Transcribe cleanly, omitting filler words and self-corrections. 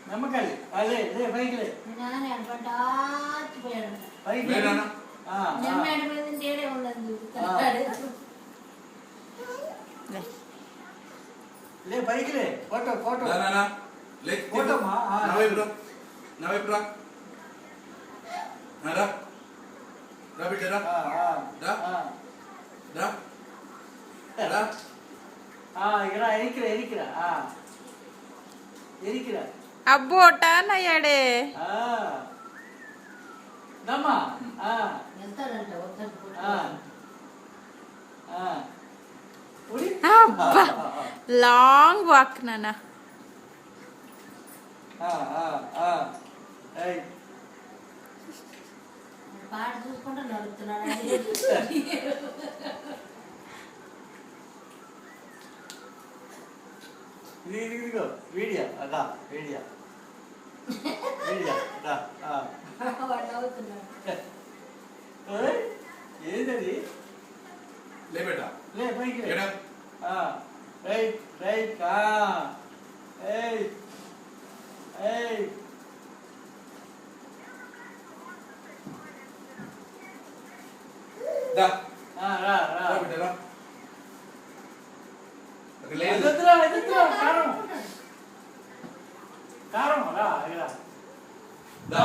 మెమ్మకల్లి అదే లే పైకి లే పైకి లే పైకి లే ఫోటో ఫోటో ఫోటో అబ్బో టర్న్ అయ్యాడే లాంగ్ వాక్ నాన్న పాట చూసుకుంటా నడుస్తున్నాడు ఇదిగో వీడియో అదా వీడియో వీడియో ఏంటది లే బేటా లే పైకి రైట్ రైట్ ఏయ్ ఏయ్ దా రా రా బేటా రా కారం రా దా